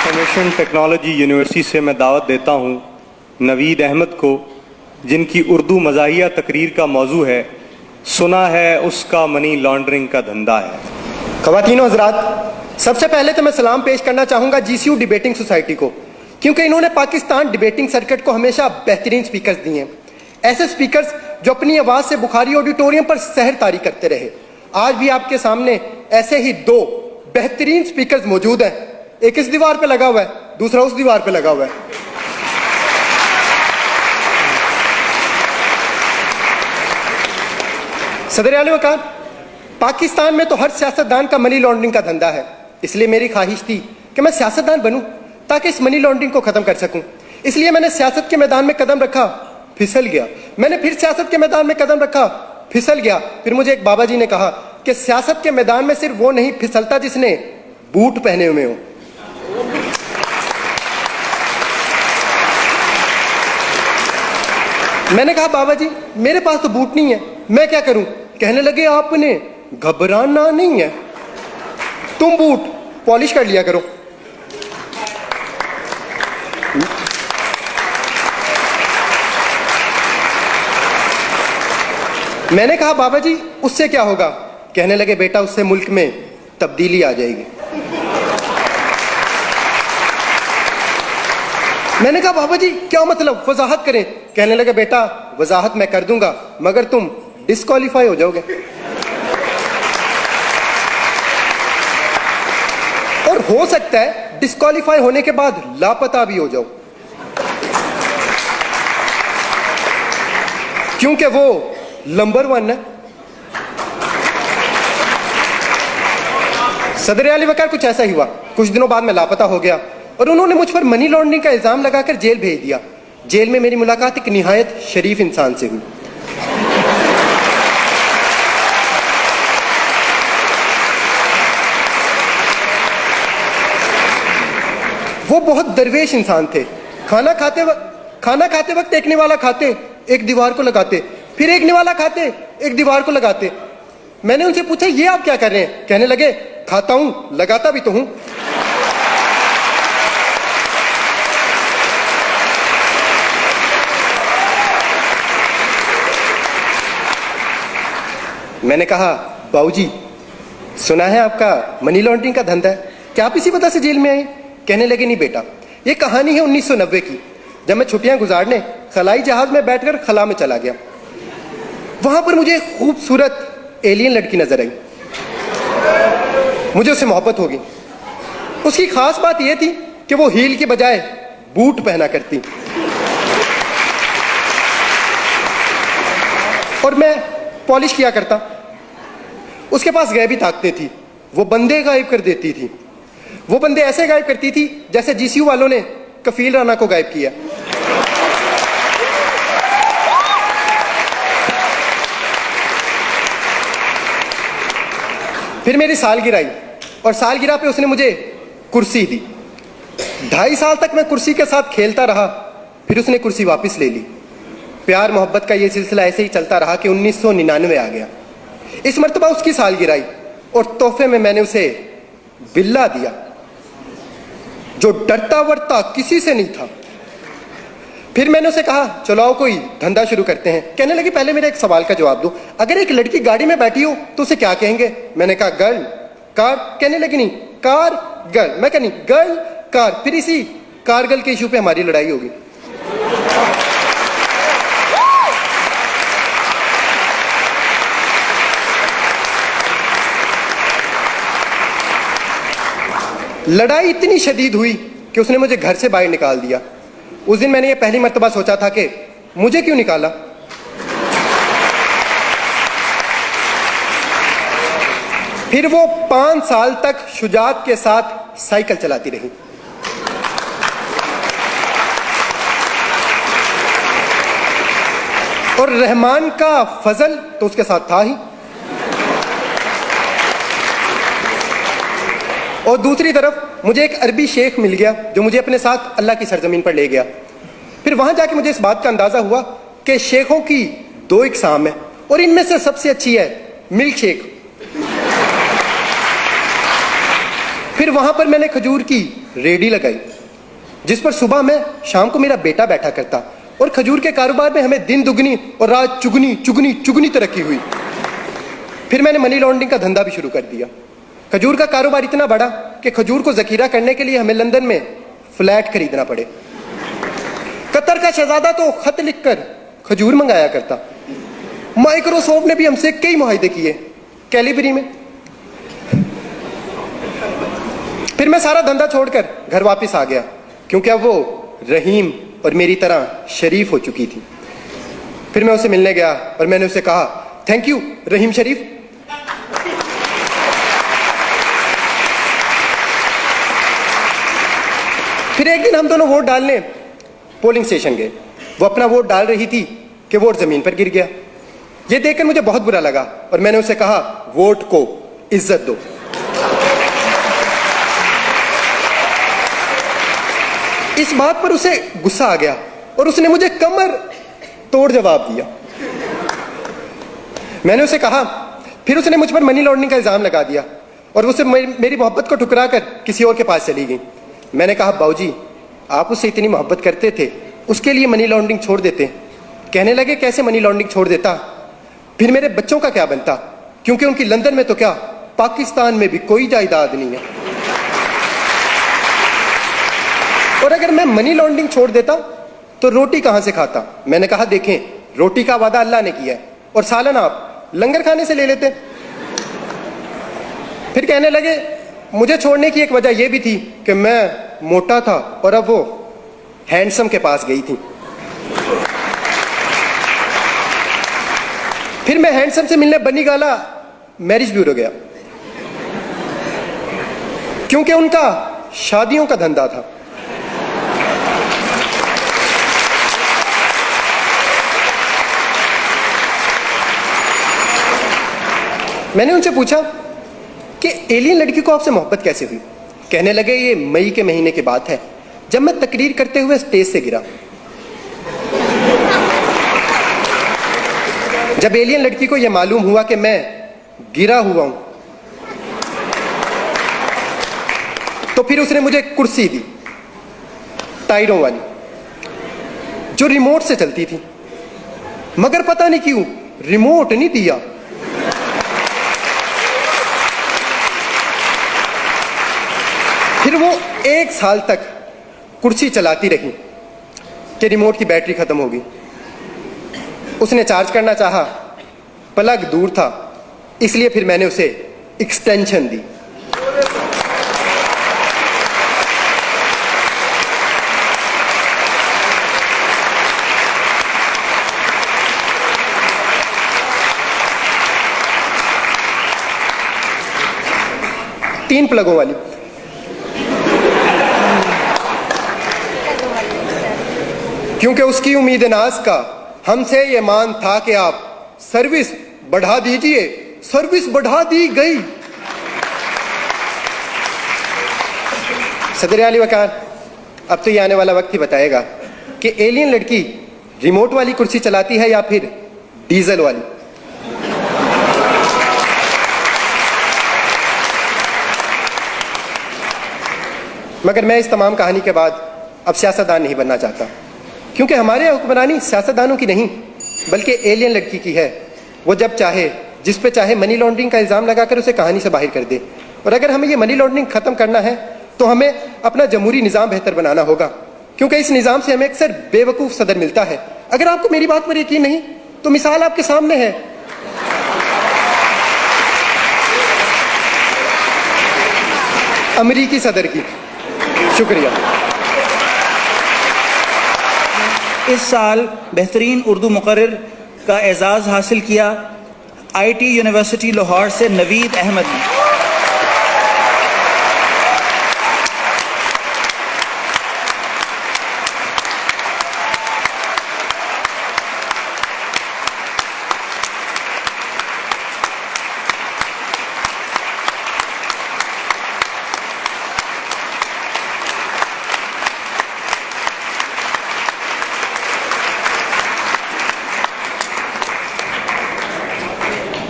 Information technology university से मैं दावत देता हूँ नवीद अहमद को, जिनकी उर्दू मज़ाहिया तकरीर का मौजू है सुना है उसका मनी लॉन्ड्रिंग का धंधा है। ख़वातीनो हज़रात, सबसे पहले तो मैं सलाम पेश करना चाहूँगा GCU डिबेटिंग सोसाइटी को, क्योंकि इन्होंने पाकिस्तान डिबेटिंग सर्किट को हमेशा बेहतरीन स्पीकर्स दिए हैं। ऐसे स्पीकर्स जो अपनी आवाज़ से बुखारी ऑडिटोरियम पर सहर तारी करते रहे। आज भी आपके सामने ऐसे ही दो बेहतरीन स्पीकर्स मौजूद हैं। एक इस दीवार पे लगा हुआ है, दूसरा उस दीवार पे लगा हुआ है। सदर आला वकार, पाकिस्तान में तो हर सियासतदान का मनी लॉन्ड्रिंग का धंधा है, इसलिए मेरी ख्वाहिश थी कि मैं सियासतदान बनूं ताकि इस मनी लॉन्ड्रिंग को खत्म कर सकूं। इसलिए मैंने सियासत के मैदान में कदम रखा, फिसल गया। मैंने फिर सियासत के मैदान में कदम रखा, फिसल गया। फिर मुझे एक बाबा जी ने कहा कि सियासत के मैदान में सिर्फ वो नहीं फिसलता जिसने बूट पहने हुए हो। मैंने कहा बाबा जी मेरे पास तो बूट नहीं है, मैं क्या करूं? कहने लगे आपने घबराना नहीं है, तुम बूट पॉलिश कर लिया करो। मैंने कहा बाबा जी उससे क्या होगा? कहने लगे बेटा उससे मुल्क में तब्दीली आ जाएगी। मैंने कहा बाबा जी क्या मतलब, वजाहत करें। कहने लगे बेटा वजाहत मैं कर दूंगा मगर तुम डिस्क्वालीफाई हो जाओगे, और हो सकता है डिस्क्वालीफाई होने के बाद लापता भी हो जाओ, क्योंकि वो नंबर 1 है। सदर आला वकार, कुछ ऐसा ही हुआ। कुछ दिनों बाद मैं लापता हो गया और उन्होंने मुझ पर मनी लॉन्ड्रिंग का इल्जाम लगाकर जेल भेज दिया। जेल में मेरी मुलाकात एक निहायत शरीफ इंसान से हुई। वो बहुत दरवेश इंसान थे। खाना खाते वक्त एक निवाला खाते, एक दीवार को लगाते, फिर एक निवाला खाते, एक दीवार को लगाते। मैंने उनसे पूछा ये आप क्या कर रहे हैं? कहने लगे खाता हूं, लगाता भी तो हूं। मैंने कहा बाबूजी सुना है आपका मनी लॉन्ड्रिंग का धंधा है, क्या आप इसी वजह से जेल में आए? कहने लगे नहीं बेटा, ये कहानी है 1990 की, जब मैं छुट्टियां गुजारने खलाई जहाज में बैठकर खला में चला गया। वहां पर मुझे एक खूबसूरत एलियन लड़की नजर आई। मुझे उससे मोहब्बत हो गई। उसकी खास बात यह थी कि वो हील के बजाय बूट पहना करती और मैं पॉलिश किया करता। उसके पास गैबी ताकतें थी, वो बंदे गायब कर देती थी। वो बंदे ऐसे गायब करती थी जैसे GCU वालों ने कफील राना को गायब किया। फिर मेरी सालगिरह आई और सालगिरह पे उसने मुझे कुर्सी दी। 2.5 साल तक मैं कुर्सी के साथ खेलता रहा, फिर उसने कुर्सी वापस ले ली। प्यार मोहब्बत का ये सिलसिला ऐसे ही चलता रहा कि 1999 आ गया। इस मर्तबा उसकी सालगिरह आई और तोहफे में मैंने उसे बिल्ला दिया, जो डरता वरता किसी से नहीं था। फिर मैंने उसे कहा चलो आओ कोई धंधा शुरू करते हैं। कहने लगी पहले मेरे एक सवाल का जवाब दो, अगर एक लड़की गाड़ी में बैठी हो तो उसे क्या कहेंगे? मैंने कहा गर्ल कार। कहने लगी नहीं कार गर्ल। मैं कहनी गर्ल कार। फिर इसी कारगिल के इशू पे हमारी लड़ाई होगी। लड़ाई इतनी शदीद हुई कि उसने मुझे घर से बाहर निकाल दिया। उस दिन मैंने ये पहली मर्तबा सोचा था कि मुझे क्यों निकाला। फिर वो 5 साल तक शुजात के साथ साइकिल चलाती रही। और रहमान का फजल तो उसके साथ था ही। और दूसरी तरफ मुझे एक अरबी शेख मिल गया जो मुझे अपने साथ अल्लाह की सरजमीन पर ले गया। फिर वहां जाके मुझे इस बात का अंदाजा हुआ कि शेखों की 2 इकसाम है और इनमें से सबसे अच्छी है मिल्क शेक। फिर वहां पर मैंने खजूर की रेडी लगाई जिस पर सुबह में शाम को मेरा बेटा बैठा करता, और खजूर के कारोबार में हमें दिन दुगनी और रात चुगनी चुगनी चुगनी तरक्की हुई। फिर मैंने मनी लॉन्ड्रिंग का धंधा भी शुरू कर दिया। खजूर का कारोबार इतना बढ़ा कि खजूर को जखीरा करने के लिए हमें लंदन में फ्लैट खरीदना पड़े। कतर का शहजादा तो खत लिखकर खजूर मंगाया करता। माइक्रोसॉफ्ट ने भी हमसे कई मुआहदे किए कैलिबरी में। फिर मैं सारा धंधा छोड़कर घर वापस आ गया, क्योंकि अब वो रहीम और मेरी तरह शरीफ हो चुकी थी। फिर मैं उसे मिलने गया और मैंने उसे कहा, थैंक यू रहीम शरीफ। फिर एक दिन हम दोनों वोट डालने पोलिंग स्टेशन गए। वो अपना वोट डाल रही थी कि वोट जमीन पर गिर गया। यह देखकर मुझे बहुत बुरा लगा और मैंने उसे कहा, वोट को इज्जत दो। इस बात पर उसे गुस्सा आ गया और उसने मुझे कमर तोड़ जवाब दिया। मैंने उसे कहा, फिर उसने मुझ पर मनी लॉन्ड्रिंग का इल्जाम लगा दिया और उसे मेरी मोहब्बत को ठुकरा कर किसी और के पास चली गई। मैंने कहा, बाबूजी आप उससे इतनी मोहब्बत करते थे, उसके लिए मनी लॉन्ड्रिंग छोड़ देते। कहने लगे, कैसे मनी लॉन्ड्रिंग छोड़ देता, फिर मेरे बच्चों का क्या बनता, क्योंकि उनकी लंदन में तो क्या पाकिस्तान में भी कोई जायदाद नहीं है। और अगर मैं मनी लॉन्ड्रिंग छोड़ देता तो रोटी कहां से खाता। मैंने कहा, देखें रोटी का वादा अल्लाह ने किया है और सालन आप लंगर खाने से ले लेते। फिर कहने लगे, मुझे छोड़ने की एक वजह यह भी थी कि मैं मोटा था और अब वो हैंडसम के पास गई थी। फिर मैं हैंडसम से मिलने बनी गाला मैरिज ब्यूरो गया, क्योंकि उनका शादियों का धंधा था। मैंने उनसे पूछा कि एलियन लड़की को आपसे मोहब्बत कैसे हुई। कहने लगे, ये मई के महीने की बात है, जब मैं तकरीर करते हुए स्टेज से गिरा। जब एलियन लड़की को यह मालूम हुआ कि मैं गिरा हुआ हूं, तो फिर उसने मुझे कुर्सी दी, टायरों वाली, जो रिमोट से चलती थी। मगर पता नहीं क्यों रिमोट नहीं दिया। फिर वो 1 साल तक कुर्सी चलाती रही कि रिमोट की बैटरी खत्म हो गई। उसने चार्ज करना चाहा, प्लग दूर था, इसलिए फिर मैंने उसे एक्सटेंशन दी। तीन प्लगों वाली। क्योंकि उसकी उम्मीद नाज का हमसे ये मान था कि आप सर्विस बढ़ा दीजिए। सर्विस बढ़ा दी गई। सदर आली वकार, अब तो ये आने वाला वक्त ही बताएगा कि एलियन लड़की रिमोट वाली कुर्सी चलाती है या फिर डीजल वाली। मगर मैं इस तमाम कहानी के बाद अब सियासतदान नहीं बनना चाहता, क्योंकि हमारे हुक्मरानी सियासतदानों की नहीं बल्कि एलियन लड़की की है। वो जब चाहे जिस पे चाहे मनी लॉन्ड्रिंग का इल्ज़ाम लगाकर उसे कहानी से बाहर कर दे। और अगर हमें ये मनी लॉन्ड्रिंग ख़त्म करना है तो हमें अपना जमहूरी निज़ाम बेहतर बनाना होगा, क्योंकि इस निज़ाम से हमें अक्सर बेवकूफ़ सदर मिलता है। अगर आपको मेरी बात पर यकीन नहीं तो मिसाल आपके सामने है। अमरीकी सदर की। शुक्रिया। इस साल बेहतरीन उर्दू मुक़र्रिर का एजाज़ हासिल किया IT यूनिवर्सिटी लाहौर से नवीद अहमद ने।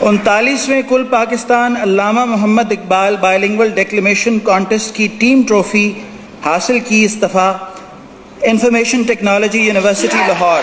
उनतालीसवें कुल पाकिस्तान अल्लामा Mohammad Iqbal bilingual declamation contest की टीम ट्रॉफी हासिल की इस दफ़ा इंफॉर्मेशन टेक्नोलॉजी यूनिवर्सिटी लाहौर